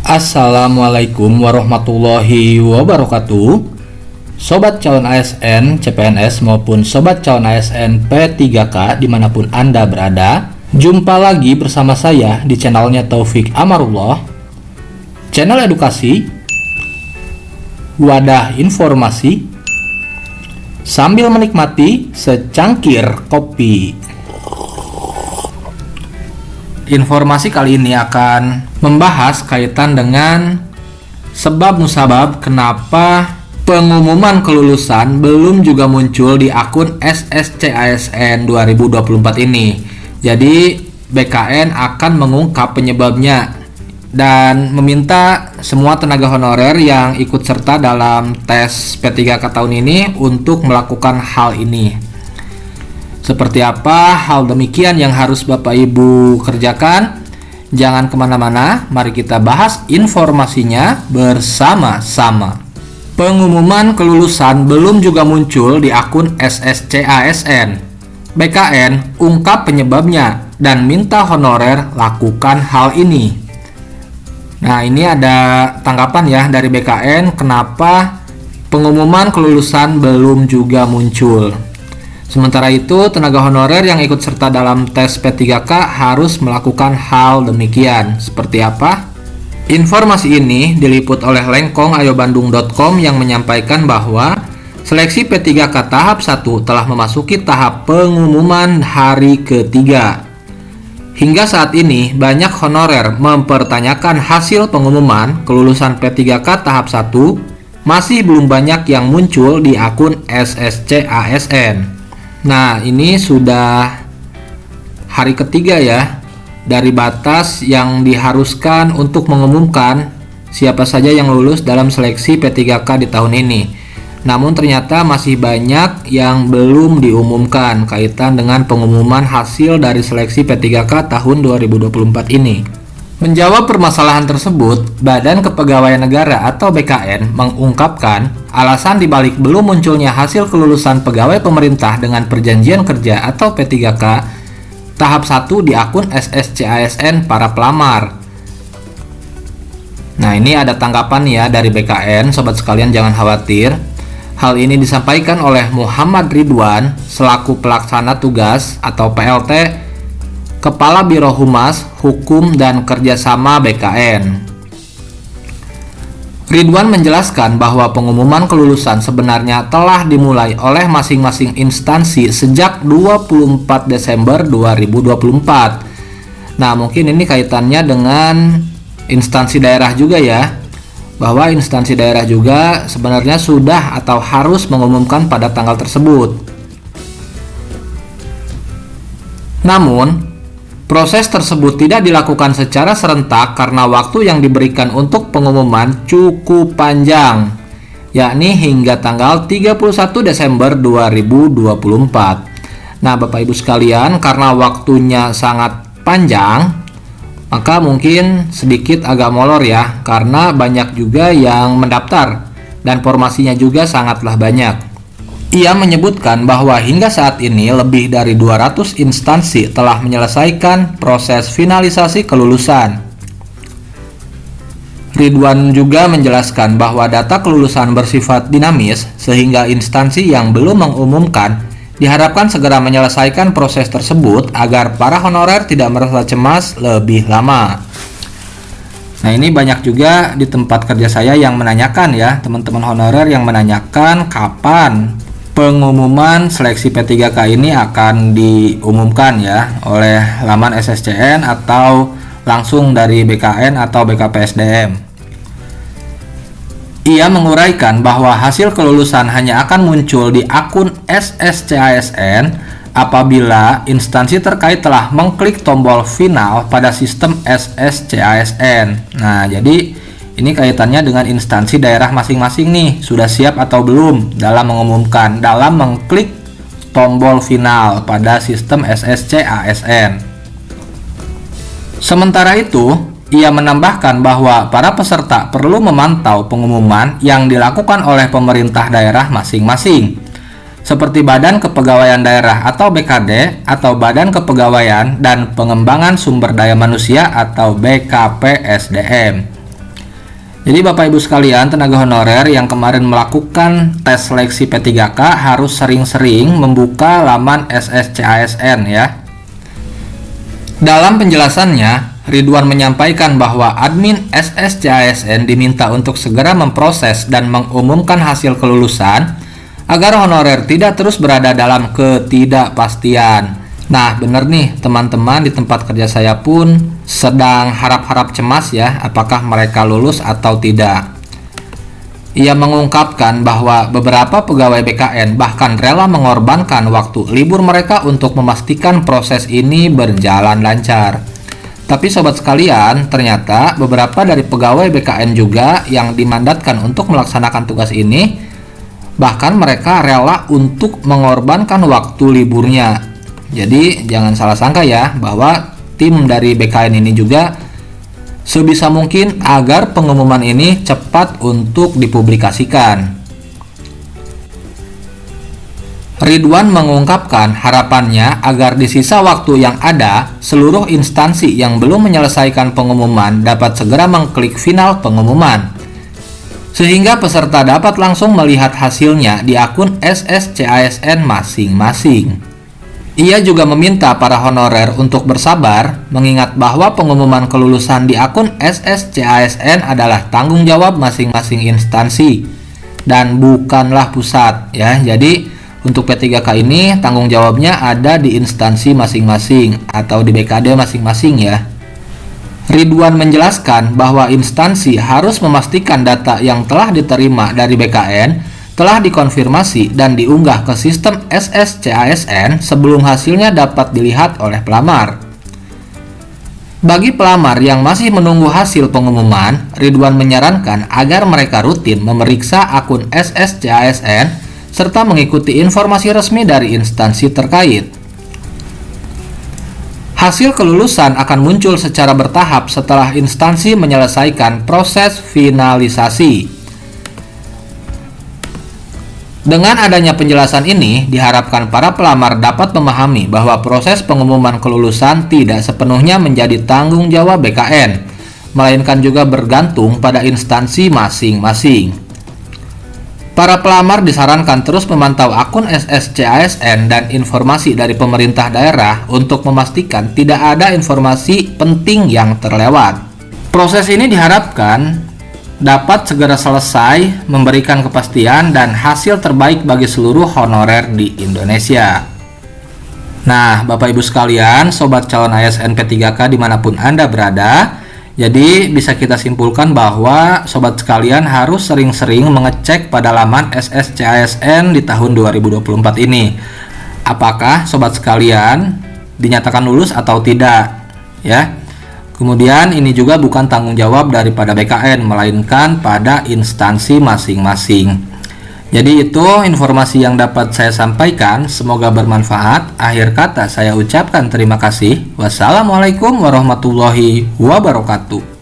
Assalamualaikum warahmatullahi wabarakatuh. Sobat calon ASN, CPNS maupun Sobat calon ASN P3K dimanapun Anda berada, jumpa lagi bersama saya di channelnya Taufik Amarullah, channel edukasi, wadah informasi, sambil menikmati secangkir kopi. Informasi kali ini akan membahas kaitan dengan sebab musabab kenapa pengumuman kelulusan belum juga muncul di akun SSCASN 2024 ini. Jadi BKN akan mengungkap penyebabnya dan meminta semua tenaga honorer yang ikut serta dalam tes P3K tahun ini untuk melakukan hal ini. Seperti apa hal demikian yang harus Bapak Ibu kerjakan? Jangan kemana-mana, mari kita bahas informasinya bersama-sama. Pengumuman kelulusan belum juga muncul di akun SSCASN. BKN ungkap penyebabnya dan minta honorer lakukan hal ini. Nah, ini ada tanggapan ya dari BKN kenapa pengumuman kelulusan belum juga muncul. Sementara itu, tenaga honorer yang ikut serta dalam tes P3K harus melakukan hal demikian. Seperti apa? Informasi ini diliput oleh lengkongayobandung.com yang menyampaikan bahwa seleksi P3K tahap 1 telah memasuki tahap pengumuman hari ketiga. Hingga saat ini, banyak honorer mempertanyakan hasil pengumuman kelulusan P3K tahap 1 masih belum banyak yang muncul di akun SSCASN. Nah, ini sudah hari ketiga ya dari batas yang diharuskan untuk mengumumkan siapa saja yang lulus dalam seleksi P3K di tahun ini. Namun ternyata masih banyak yang belum diumumkan kaitan dengan pengumuman hasil dari seleksi P3K tahun 2024 ini. Menjawab permasalahan tersebut, Badan Kepegawaian Negara atau BKN mengungkapkan alasan dibalik belum munculnya hasil kelulusan pegawai pemerintah dengan perjanjian kerja atau P3K tahap 1 di akun SSCASN para pelamar. Nah, ini ada tanggapan ya dari BKN, sobat sekalian jangan khawatir. Hal ini disampaikan oleh Muhammad Ridwan selaku pelaksana tugas atau PLT Kepala Biro Humas, Hukum dan Kerjasama BKN. Ridwan menjelaskan bahwa pengumuman kelulusan sebenarnya telah dimulai oleh masing-masing instansi sejak 24 Desember 2024. Nah, mungkin ini kaitannya dengan instansi daerah juga ya, bahwa instansi daerah juga sebenarnya sudah atau harus mengumumkan pada tanggal tersebut. Namun, proses tersebut tidak dilakukan secara serentak karena waktu yang diberikan untuk pengumuman cukup panjang, yakni hingga tanggal 31 Desember 2024. Nah, Bapak Ibu sekalian, karena waktunya sangat panjang, maka mungkin sedikit agak molor ya, karena banyak juga yang mendaftar dan formasinya juga sangatlah banyak. Ia menyebutkan bahwa hingga saat ini lebih dari 200 instansi telah menyelesaikan proses finalisasi kelulusan. Ridwan juga menjelaskan bahwa data kelulusan bersifat dinamis sehingga instansi yang belum mengumumkan diharapkan segera menyelesaikan proses tersebut agar para honorer tidak merasa cemas lebih lama. Nah, ini banyak juga di tempat kerja saya yang menanyakan ya, teman-teman honorer yang menanyakan kapan pengumuman seleksi P3K ini akan diumumkan ya oleh laman SSCN atau langsung dari BKN atau BKPSDM. Ia menguraikan bahwa hasil kelulusan hanya akan muncul di akun SSCASN apabila instansi terkait telah mengklik tombol final pada sistem SSCASN. Nah, jadi ini kaitannya dengan instansi daerah masing-masing nih, sudah siap atau belum dalam mengumumkan, dalam mengklik tombol final pada sistem SSCASN. Sementara itu, ia menambahkan bahwa para peserta perlu memantau pengumuman yang dilakukan oleh pemerintah daerah masing-masing, seperti Badan Kepegawaian Daerah atau BKD atau Badan Kepegawaian dan Pengembangan Sumber Daya Manusia atau BKPSDM. Jadi Bapak Ibu sekalian, tenaga honorer yang kemarin melakukan tes seleksi P3K harus sering-sering membuka laman SSCASN ya. Dalam penjelasannya, Ridwan menyampaikan bahwa admin SSCASN diminta untuk segera memproses dan mengumumkan hasil kelulusan agar honorer tidak terus berada dalam ketidakpastian. Nah, benar nih teman-teman, di tempat kerja saya pun sedang harap-harap cemas ya, apakah mereka lulus atau tidak. Ia mengungkapkan bahwa beberapa pegawai BKN bahkan rela mengorbankan waktu libur mereka untuk memastikan proses ini berjalan lancar. Tapi sobat sekalian, ternyata beberapa dari pegawai BKN juga yang dimandatkan untuk melaksanakan tugas ini, bahkan mereka rela untuk mengorbankan waktu liburnya. Jadi jangan salah sangka ya, bahwa tim dari BKN ini juga sebisa mungkin agar pengumuman ini cepat untuk dipublikasikan. Ridwan mengungkapkan harapannya agar di sisa waktu yang ada, seluruh instansi yang belum menyelesaikan pengumuman dapat segera mengklik final pengumuman, sehingga peserta dapat langsung melihat hasilnya di akun SSCASN masing-masing. Ia juga meminta para honorer untuk bersabar, mengingat bahwa pengumuman kelulusan di akun SSCASN adalah tanggung jawab masing-masing instansi dan bukanlah pusat ya. Jadi untuk P3K ini tanggung jawabnya ada di instansi masing-masing atau di BKD masing-masing ya. Ridwan menjelaskan bahwa instansi harus memastikan data yang telah diterima dari BKN telah dikonfirmasi dan diunggah ke sistem SSCASN sebelum hasilnya dapat dilihat oleh pelamar. Bagi pelamar yang masih menunggu hasil pengumuman, Ridwan menyarankan agar mereka rutin memeriksa akun SSCASN serta mengikuti informasi resmi dari instansi terkait. Hasil kelulusan akan muncul secara bertahap setelah instansi menyelesaikan proses finalisasi. Dengan adanya penjelasan ini, diharapkan para pelamar dapat memahami bahwa proses pengumuman kelulusan tidak sepenuhnya menjadi tanggung jawab BKN, melainkan juga bergantung pada instansi masing-masing. Para pelamar disarankan terus memantau akun SSCASN dan informasi dari pemerintah daerah untuk memastikan tidak ada informasi penting yang terlewat. Proses ini diharapkan dapat segera selesai, memberikan kepastian dan hasil terbaik bagi seluruh honorer di Indonesia. Nah, Bapak Ibu sekalian, sobat calon ASN P3K dimanapun Anda berada, jadi bisa kita simpulkan bahwa sobat sekalian harus sering-sering mengecek pada laman SSCASN di tahun 2024 ini. Apakah sobat sekalian dinyatakan lulus atau tidak, ya? Kemudian ini juga bukan tanggung jawab daripada BKN, melainkan pada instansi masing-masing. Jadi itu informasi yang dapat saya sampaikan, semoga bermanfaat. Akhir kata saya ucapkan terima kasih. Wassalamualaikum warahmatullahi wabarakatuh.